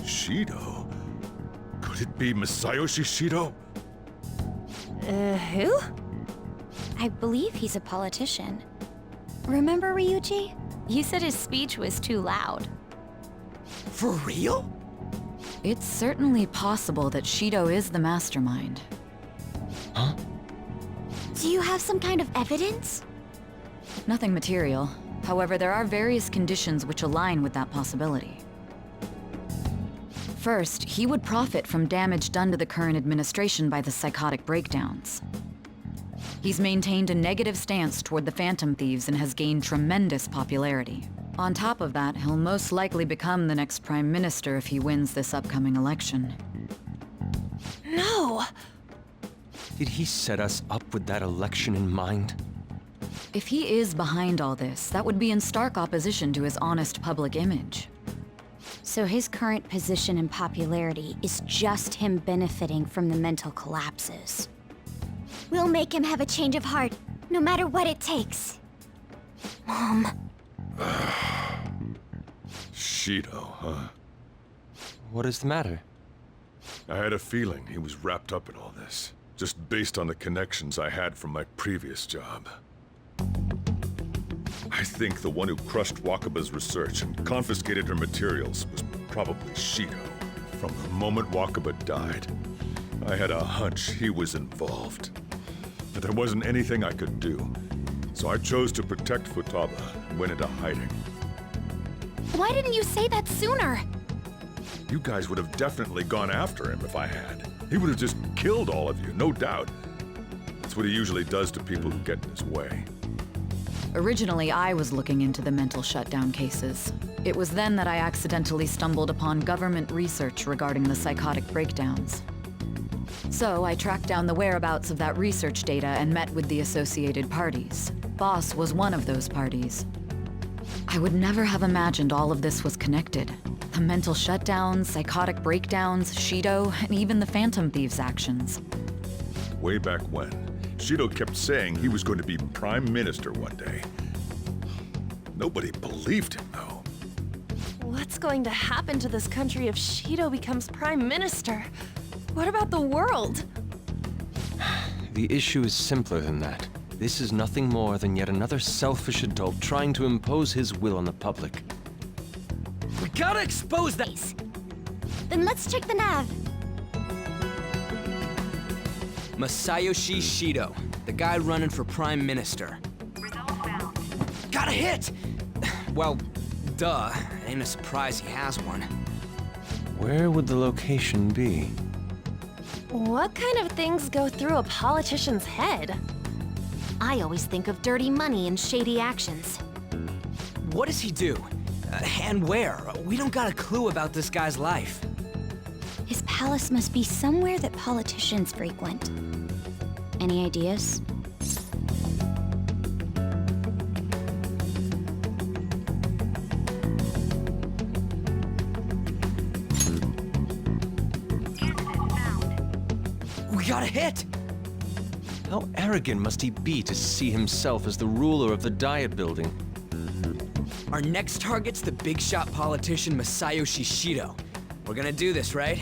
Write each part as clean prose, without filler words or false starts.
Shido? Could it be Masayoshi Shido? Who? I believe he's a politician. Remember, Ryuji? You said his speech was too loud. For real? It's certainly possible that Shido is the mastermind. Huh? Do you have some kind of evidence? Nothing material. However, there are various conditions which align with that possibility. First, he would profit from damage done to the current administration by the psychotic breakdowns. He's maintained a negative stance toward the Phantom Thieves and has gained tremendous popularity. On top of that, he'll most likely become the next Prime Minister if he wins this upcoming election. No! Did he set us up with that election in mind? If he is behind all this, that would be in stark opposition to his honest public image. So his current position and popularity is just him benefiting from the mental collapses. We'll make him have a change of heart, no matter what it takes. Mom. Shido, huh? What is the matter? I had a feeling he was wrapped up in all this, just based on the connections I had from my previous job. I think the one who crushed Wakaba's research and confiscated her materials was probably Shido. From the moment Wakaba died, I had a hunch he was involved. But there wasn't anything I could do, so I chose to protect Futaba and went into hiding. Why didn't you say that sooner? You guys would have definitely gone after him if I had. He would have just killed all of you, no doubt. That's what he usually does to people who get in his way. Originally, I was looking into the mental shutdown cases. It was then that I accidentally stumbled upon government research regarding the psychotic breakdowns. So I tracked down the whereabouts of that research data and met with the associated parties. Boss was one of those parties. I would never have imagined all of this was connected. The mental shutdowns, psychotic breakdowns, Shido, and even the Phantom Thieves' actions. Way back when, Shido kept saying he was going to be Prime Minister one day. Nobody believed him, though. What's going to happen to this country if Shido becomes Prime Minister? What about the world? The issue is simpler than that. This is nothing more than yet another selfish adult trying to impose his will on the public. We gotta expose that! Then let's check the nav. Masayoshi Shido, the guy running for Prime Minister. Got a hit! Well, duh. Ain't a surprise he has one. Where would the location be? What kind of things go through a politician's head? I always think of dirty money and shady actions. What does he do? And where? We don't got a clue about this guy's life. His palace must be somewhere that politicians frequent. Any ideas? We got a hit! How arrogant must he be to see himself as the ruler of the Diet Building? Our next target's the big shot politician Masayoshi Shido. We're gonna do this, right?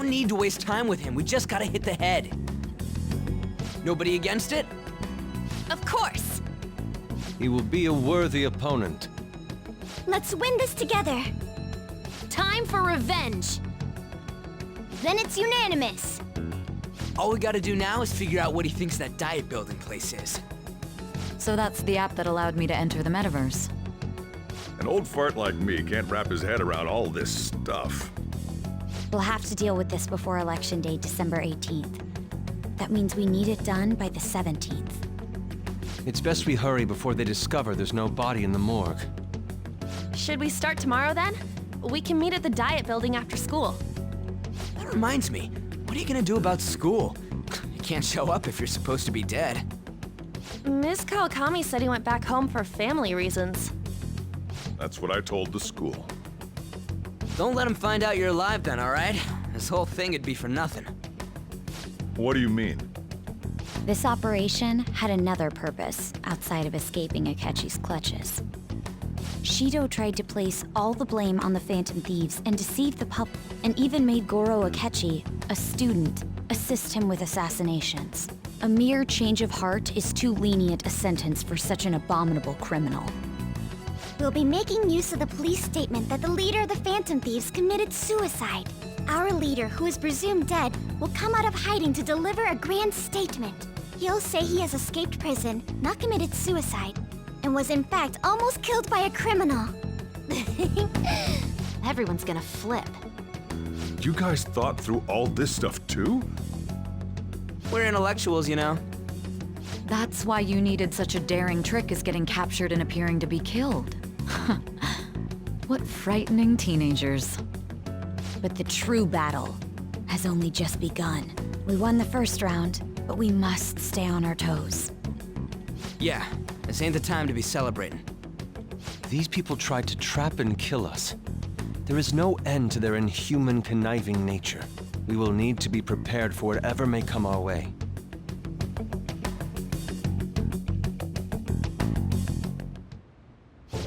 No need to waste time with him. We just gotta hit the head. Nobody against it? Of course! He will be a worthy opponent. Let's win this together. Time for revenge! Then it's unanimous. All we gotta do now is figure out what he thinks that Diet Building place is. So that's the app that allowed me to enter the metaverse. An old fart like me can't wrap his head around all this stuff. We'll have to deal with this before Election Day, December 18th. That means we need it done by the 17th. It's best we hurry before they discover there's no body in the morgue. Should we start tomorrow then? We can meet at the Diet Building after school. reminds me, what are you gonna do about school? You can't show up if you're supposed to be dead. Ms. Kawakami said he went back home for family reasons. That's what I told the school. Don't let him find out you're alive then, alright? This whole thing would be for nothing. What do you mean? This operation had another purpose outside of escaping Akechi's clutches. Shido tried to place all the blame on the Phantom Thieves and deceive the public, and even made Goro Akechi, a student, assist him with assassinations. A mere change of heart is too lenient a sentence for such an abominable criminal. We'll be making use of the police statement that the leader of the Phantom Thieves committed suicide. Our leader, who is presumed dead, will come out of hiding to deliver a grand statement. He'll say he has escaped prison, not committed suicide, and was in fact almost killed by a criminal. Everyone's gonna flip. You guys thought through all this stuff too? We're intellectuals, you know. That's why you needed such a daring trick as getting captured and appearing to be killed. What frightening teenagers. But the true battle has only just begun. We won the first round, but we must stay on our toes. Yeah, this ain't the time to be celebrating. These people tried to trap and kill us. There is no end to their inhuman, conniving nature. We will need to be prepared for whatever may come our way.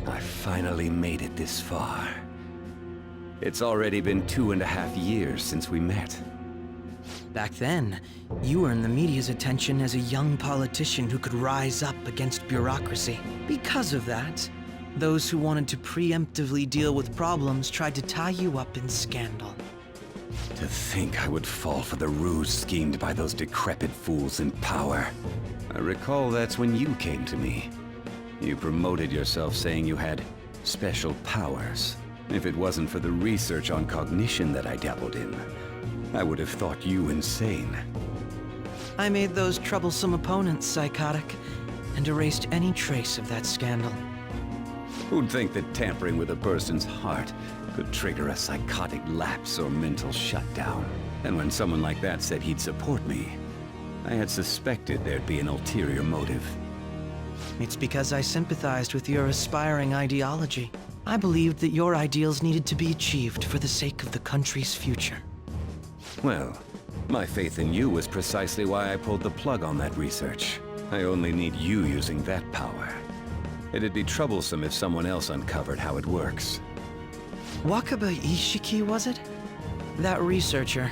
I finally made it this far. It's already been 2.5 years since we met. Back then, you earned the media's attention as a young politician who could rise up against bureaucracy. Because of that, those who wanted to preemptively deal with problems tried to tie you up in scandal. To think I would fall for the ruse schemed by those decrepit fools in power. I recall that's when you came to me. You promoted yourself saying you had special powers. If it wasn't for the research on cognition that I dabbled in, I would have thought you insane. I made those troublesome opponents psychotic and erased any trace of that scandal. Who'd think that tampering with a person's heart could trigger a psychotic lapse or mental shutdown? And when someone like that said he'd support me, I had suspected there'd be an ulterior motive. It's because I sympathized with your aspiring ideology. I believed that your ideals needed to be achieved for the sake of the country's future. Well, my faith in you was precisely why I pulled the plug on that research. I only need you using that power. It'd be troublesome if someone else uncovered how it works. Wakaba Ishiki, was it? That researcher.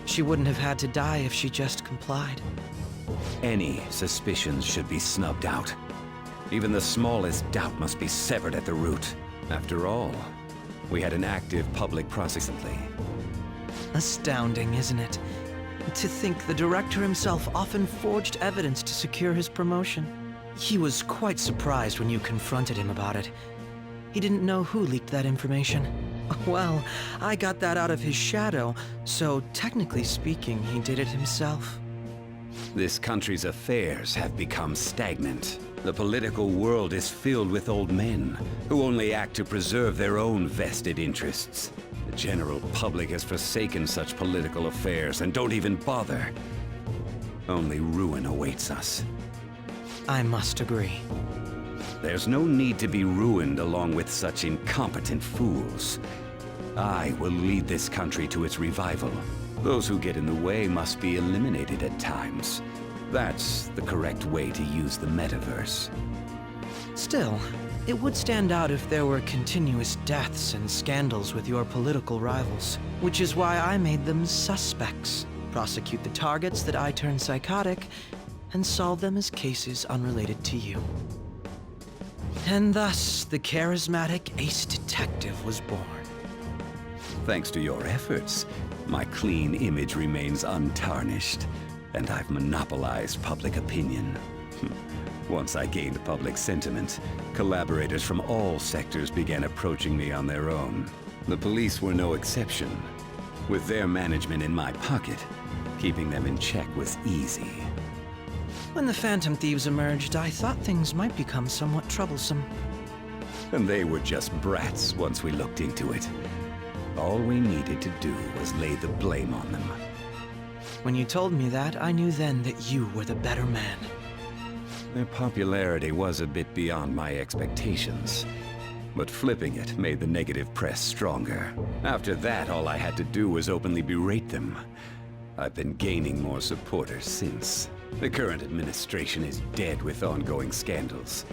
She wouldn't have had to die if she just complied. Any suspicions should be snubbed out. Even the smallest doubt must be severed at the root. After all, we had an active public prosecutor. Astounding, isn't it? To think the director himself often forged evidence to secure his promotion. He was quite surprised when you confronted him about it. He didn't know who leaked that information. Well, I got that out of his shadow, so technically speaking, he did it himself. This country's affairs have become stagnant. The political world is filled with old men who only act to preserve their own vested interests. The general public has forsaken such political affairs and don't even bother. Only ruin awaits us. I must agree. There's no need to be ruined along with such incompetent fools. I will lead this country to its revival. Those who get in the way must be eliminated at times. That's the correct way to use the metaverse. Still, it would stand out if there were continuous deaths and scandals with your political rivals, which is why I made them suspects. Prosecute the targets that I turn psychotic, and solve them as cases unrelated to you. And thus, the charismatic ace detective was born. Thanks to your efforts, my clean image remains untarnished, and I've monopolized public opinion. Once I gained public sentiment, collaborators from all sectors began approaching me on their own. The police were no exception. With their management in my pocket, keeping them in check was easy. When the Phantom Thieves emerged, I thought things might become somewhat troublesome. And they were just brats once we looked into it. All we needed to do was lay the blame on them. When you told me that, I knew then that you were the better man. Their popularity was a bit beyond my expectations. But flipping it made the negative press stronger. After that, all I had to do was openly berate them. I've been gaining more supporters since. The current administration is dead with ongoing scandals.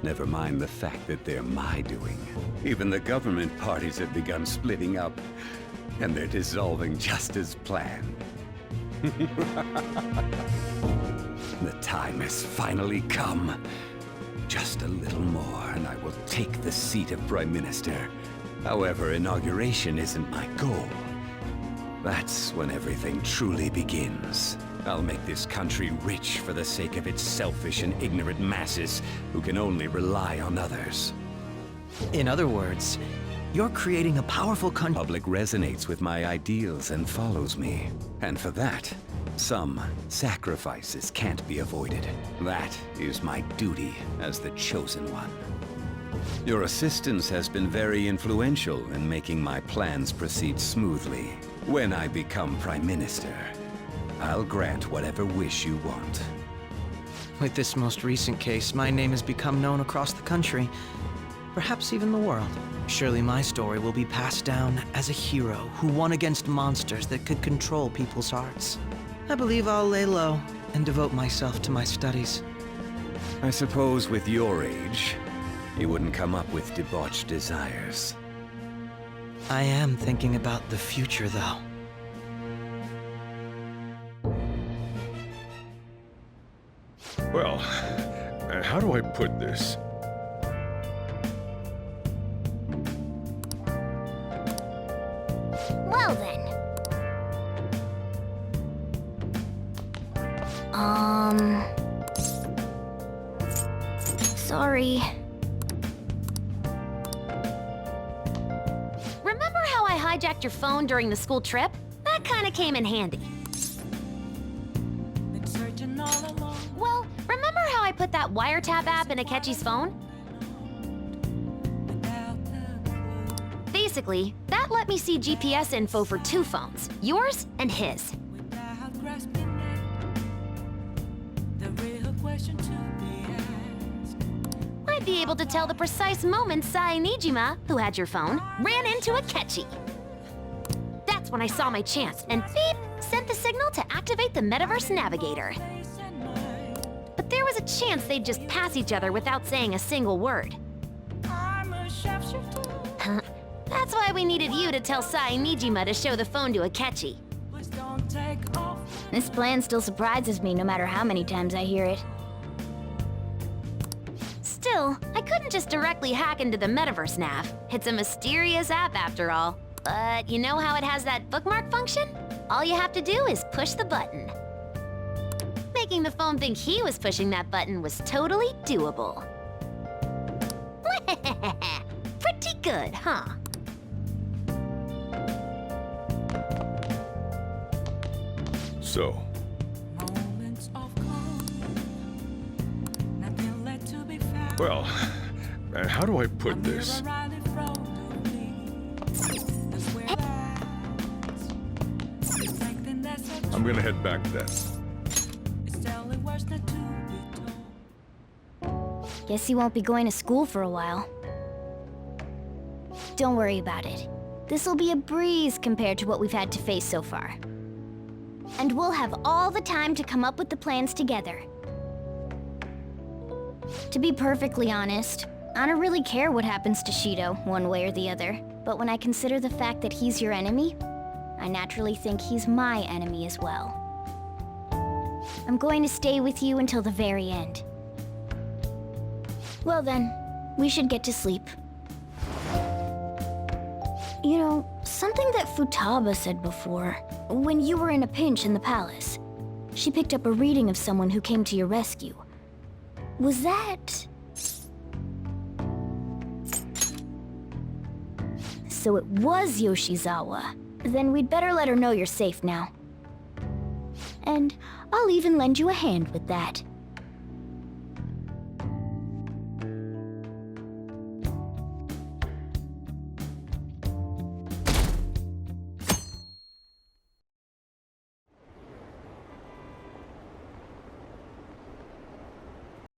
Never mind the fact that they're my doing. Even the government parties have begun splitting up, and they're dissolving just as planned. The time has finally come. Just a little more, and I will take the seat of Prime Minister. However, inauguration isn't my goal. That's when everything truly begins. I'll make this country rich for the sake of its selfish and ignorant masses who can only rely on others. In other words, you're creating a powerful country. Public resonates with my ideals and follows me. And for that, some sacrifices can't be avoided. That is my duty as the chosen one. Your assistance has been very influential in making my plans proceed smoothly. When I become Prime Minister, I'll grant whatever wish you want. With this most recent case, my name has become known across the country, perhaps even the world. Surely my story will be passed down as a hero who won against monsters that could control people's hearts. I believe I'll lay low and devote myself to my studies. I suppose with your age, you wouldn't come up with debauched desires. I am thinking about the future, though. Well, how do I put this? Well then. Sorry. Remember how I hijacked your phone during the school trip? That kinda came in handy. Well, remember how I put that wiretap app in Akechi's phone? Basically, that let me see GPS info for 2 phones, yours and his. I'd be able to tell the precise moment Sai Nijima, who had your phone, ran into Akechi. That's when I saw my chance, and beep, sent the signal to activate the Metaverse Navigator. But there was a chance they'd just pass each other without saying a single word. That's why we needed you to tell Sai Nijima to show the phone to Akechi. This plan still surprises me no matter how many times I hear it. Still, I couldn't just directly hack into the Metaverse Nav. It's a mysterious app after all. But you know how it has that bookmark function? All you have to do is push the button. Making the phone think he was pushing that button was totally doable. Pretty good, huh? So, well, how do I put this? I'm gonna head back then. Guess he won't be going to school for a while. Don't worry about it. This'll be a breeze compared to what we've had to face so far. And we'll have all the time to come up with the plans together. To be perfectly honest, I don't really care what happens to Shido, one way or the other. But when I consider the fact that he's your enemy, I naturally think he's my enemy as well. I'm going to stay with you until the very end. Well then, we should get to sleep. You know, something that Futaba said before, when you were in a pinch in the palace, she picked up a reading of someone who came to your rescue. Was that... So it was Yoshizawa. Then we'd better let her know you're safe now. And I'll even lend you a hand with that.